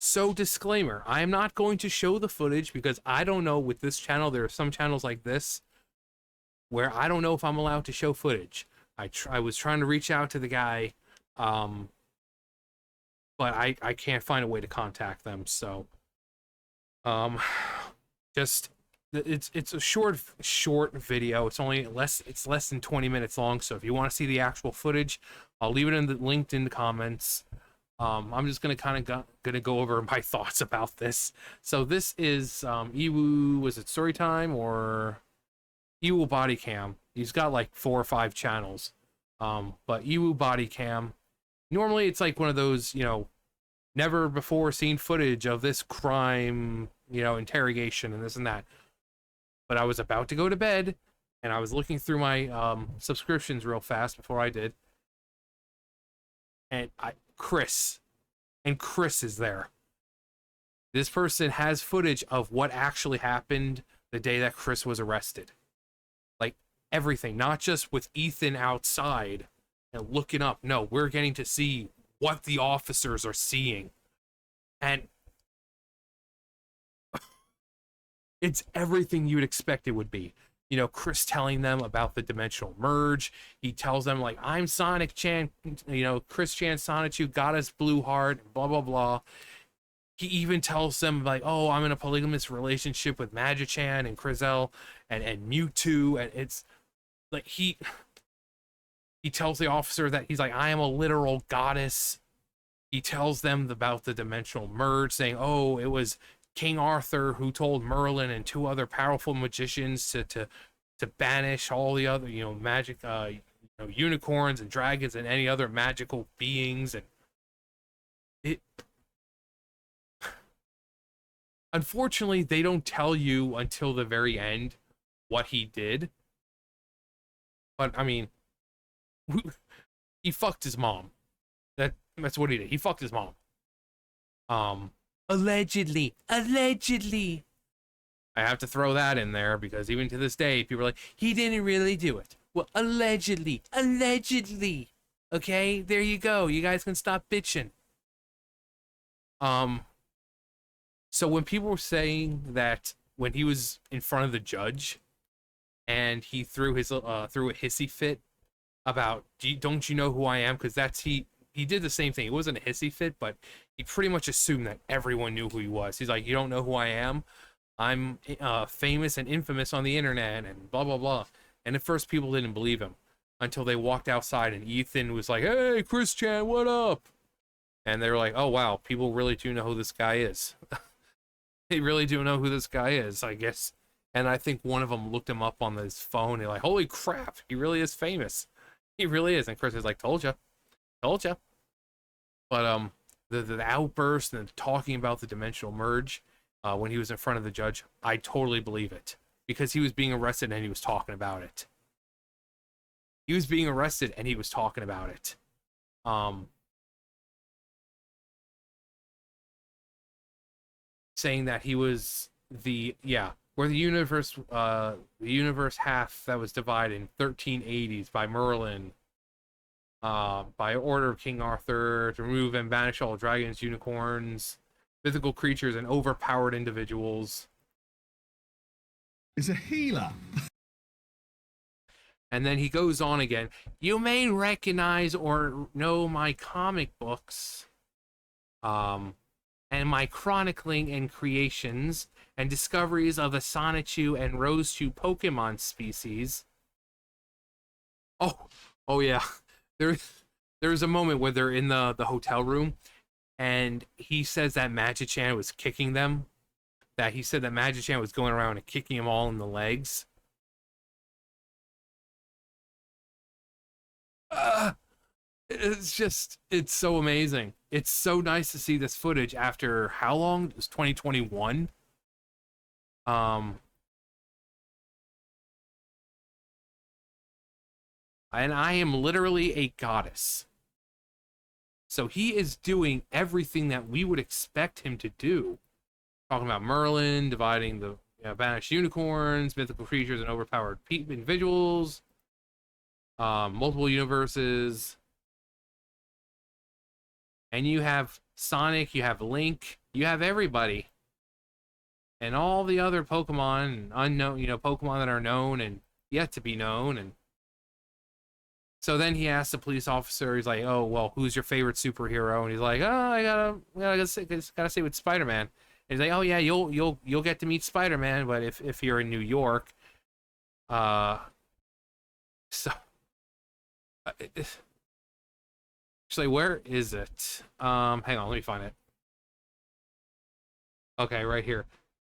So disclaimer, I am not going to show the footage because I don't know with this channel, there are some channels like this where I don't know if I'm allowed to show footage. I was trying to reach out to the guy, um, but I can't find a way to contact them, so um just it's a short video. It's less than 20 minutes long, so if you want to see the actual footage, I'll leave it in the linked in the comments. I'm just gonna gonna go over my thoughts about this. So this is Iwu, was it Storytime or Iwu Body Cam? He's got like 4 or 5 channels. But Iwu Body Cam, normally it's like one of those, you know, never before seen footage of this crime, you know, interrogation and this and that. But I was about to go to bed and I was looking through my subscriptions real fast before I did. And Chris is there. This person has footage of what actually happened the day that Chris was arrested. Like everything, not just with Ethan outside and looking up. No, we're getting to see what the officers are seeing. And it's everything you'd expect it would be. You know, Chris telling them about the dimensional merge. He tells them, like, I'm Sonic Chan, you know, Chris Chan Sonichu got us Blue Heart, blah, blah, blah. He even tells them, like, oh, I'm in a polygamous relationship with Magi-Chan and Krizel and Mewtwo. And it's like, he tells the officer that he's like, I am a literal goddess. He tells them about the dimensional merge, saying, oh, it was King Arthur who told Merlin and 2 other powerful magicians to banish all the other, you know, magic, you know, unicorns and dragons and any other magical beings. And it, unfortunately, they don't tell you until the very end what he did. But I mean, he fucked his mom. That's what he did. He fucked his mom. Allegedly. I have to throw that in there because even to this day, people are like, he didn't really do it. Well, allegedly. Okay, there you go. You guys can stop bitching. So when people were saying that when he was in front of the judge and he threw a hissy fit about, don't you know who I am? Because he did the same thing. It wasn't a hissy fit, but he pretty much assumed that everyone knew who he was. He's like, you don't know who I am? I'm famous and infamous on the internet and blah, blah, blah. And at first people didn't believe him until they walked outside and Ethan was like, hey, Chris Chan, what up? And they were like, oh, wow, people really do know who this guy is. They really do know who this guy is, I guess. And I think one of them looked him up on his phone and like, holy crap, he really is famous. He really is. And Chris is like, told ya. But the outburst and talking about the dimensional merge when he was in front of the judge, I totally believe it because he was being arrested and he was talking about it. Saying that he was where the universe half that was divided in 1380s by Merlin. By order of King Arthur to remove and banish all dragons, unicorns, mythical creatures, and overpowered individuals. Is a healer. And then he goes on again. You may recognize or know my comic books, and my chronicling and creations and discoveries of the Sonichu and Rosechu Pokemon species. Oh yeah. There's a moment where they're in the hotel room and he says that Magi-Chan was kicking them. That he said that Magi-Chan was going around and kicking them all in the legs. It's so amazing. It's so nice to see this footage after how long? It was 2021. And I am literally a goddess. So he is doing everything that we would expect him to do. Talking about Merlin, dividing the banished unicorns, mythical creatures, and overpowered individuals. Multiple universes. and you have Sonic, you have Link, you have everybody, and all the other Pokemon and unknown, Pokemon that are known and yet to be known. And so then he asks the police officer, he's like, "Oh, well, who's your favorite superhero?" And he's like, "Oh, gotta say with Spider-Man." And he's like, "Oh yeah, you'll get to meet Spider-Man, but if you're in New York, uh, so." Actually, where is it? Hang on, let me find it. Okay, right here.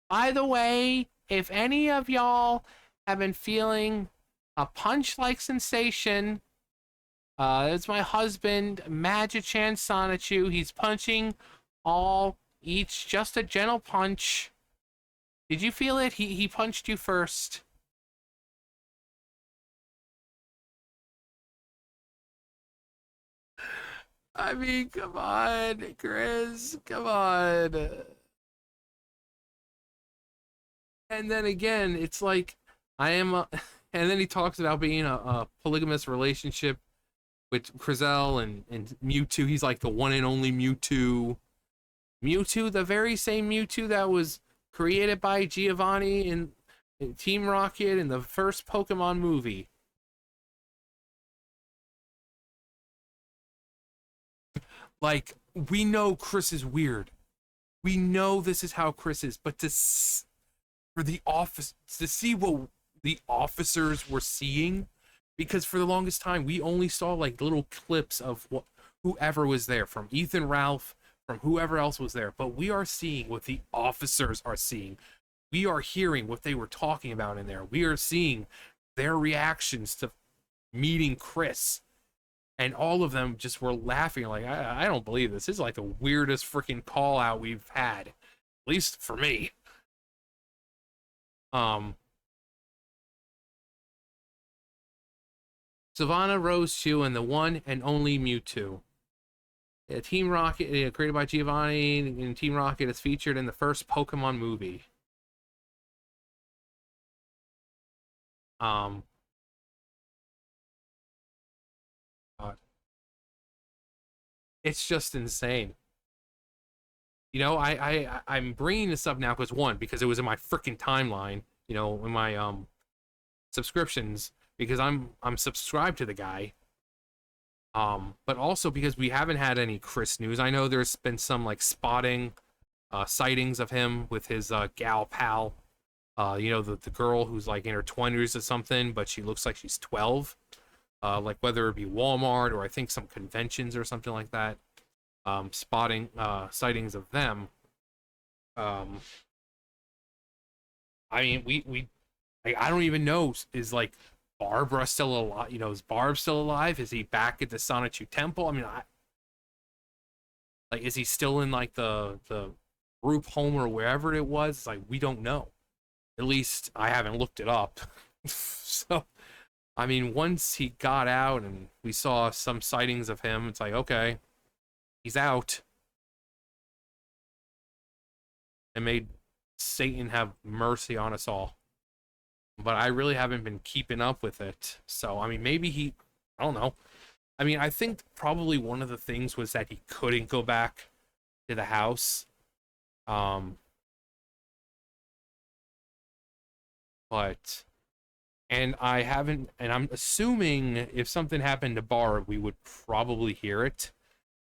By the way, if any of y'all have been feeling a punch-like sensation, it's my husband, Magichan Sonichu. He's punching all each just a gentle punch. Did you feel it? He punched you first. I mean, come on, Chris. Come on. And then again, it's like I am and then he talks about being a polygamous relationship with Crizel and Mewtwo. He's like the one and only Mewtwo. Mewtwo, the very same Mewtwo that was created by Giovanni in Team Rocket in the first Pokemon movie. Like, we know Chris is weird. We know this is how Chris is, but for the office to see what the officers were seeing, because for the longest time we only saw like little clips of what whoever was there, from Ethan Ralph, from whoever else was there, but we are seeing what the officers are seeing. We are hearing what they were talking about in there. We are seeing their reactions to meeting Chris, and all of them just were laughing like, I don't believe this. This is like the weirdest freaking call out we've had, at least for me. um Savannah Rose Chu and the one and only Mewtwo. Team Rocket, created by Giovanni, and Team Rocket is featured in the first Pokemon movie. Um, God. It's just insane. I'm bringing this up now because one, because it was in my freaking timeline, in my subscriptions, because I'm subscribed to the guy. But also because we haven't had any Chris news. I know there's been some like spotting, sightings of him with his gal pal. The girl who's like in her 20s or something, but she looks like she's 12. Like whether it be Walmart or I think some conventions or something like that. Spotting sightings of them. Um, I mean, I don't even know, is like Barbara still alive? Is Barb still alive? Is he back at the Sonichu Temple? I mean, like, is he still in like the group home or wherever it was? It's like, we don't know. At least I haven't looked it up. So, I mean, once he got out and we saw some sightings of him, it's like, okay, he's out. And made Satan have mercy on us all. But I really haven't been keeping up with it. So, I mean, maybe I don't know. I mean, I think probably one of the things was that he couldn't go back to the house. Um, but, and I'm assuming if something happened to Barb, we would probably hear it.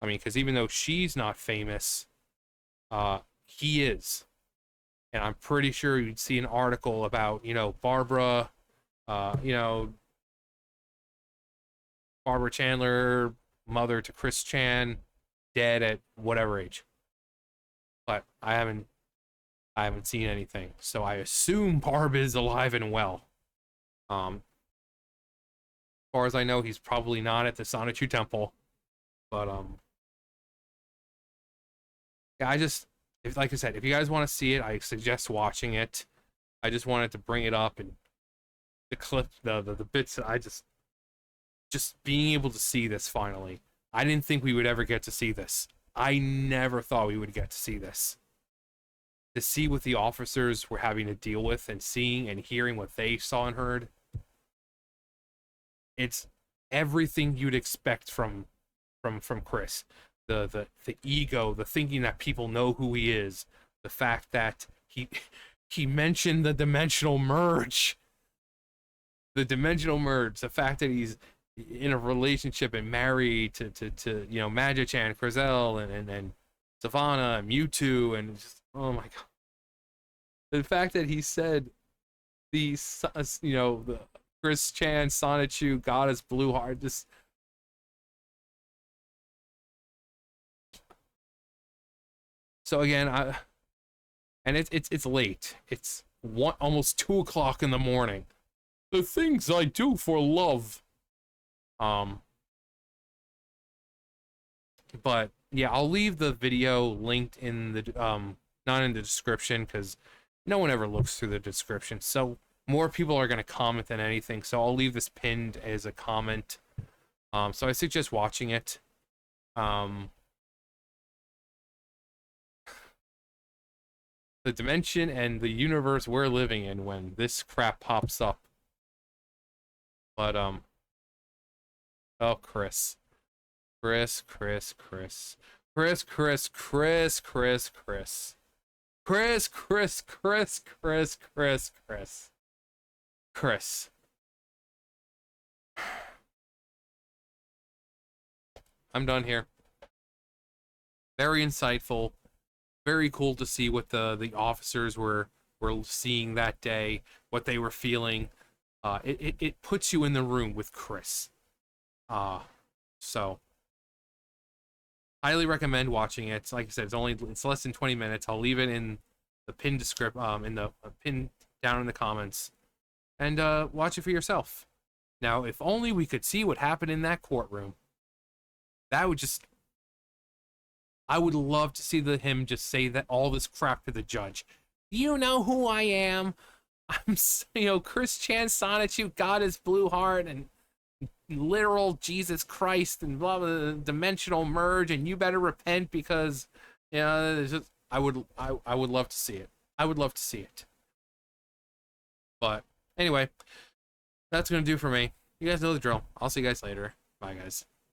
I mean, because even though she's not famous, he is. And I'm pretty sure you'd see an article about, Barbara, you know, Barbara Chandler, mother to Chris Chan, dead at whatever age. But I haven't seen anything. So I assume Barb is alive and well. As far as I know, he's probably not at the Sonichu Temple. But yeah, like I said, if you guys want to see it, I suggest watching it. I just wanted to bring it up, and the clip, the bits that I just being able to see this finally. I didn't think we would ever get to see this. I never thought we would get to see this. To see what the officers were having to deal with, and seeing and hearing what they saw and heard. It's everything you'd expect from Chris. the ego, the thinking that people know who he is, the fact that he mentioned the dimensional merge, the fact that he's in a relationship and married to you know, Magic-chan, Crizel, and Savannah and Mewtwo, and just, oh my god, the fact that he said the, you know, the Chris Chan Sonichu got his blue heart, just, so again, and it's late. It's almost 2 o'clock in the morning. The things I do for love. But yeah, I'll leave the video linked in the not in the description, because no one ever looks through the description. So more people are gonna comment than anything. So I'll leave this pinned as a comment. So I suggest watching it. The dimension and the universe we're living in when this crap pops up. But oh, Chris. Chris. Chris. I'm done here. Very insightful. Very cool to see what the officers were seeing that day, what they were feeling. It puts you in the room with Chris. So highly recommend watching it. Like I said, it's less than 20 minutes. I'll leave it in the pinned in the pin down in the comments, and watch it for yourself. Now, if only we could see what happened in that courtroom. That would just, I would love to see him just say that all this crap to the judge. You know who I am. I'm, you know, Chris Chan Sonichu got his blue heart, and literal Jesus Christ, and blah blah, dimensional merge, and you better repent because, you know, it's just, I would love to see it. I would love to see it. But anyway, that's gonna do for me. You guys know the drill. I'll see you guys later. Bye, guys.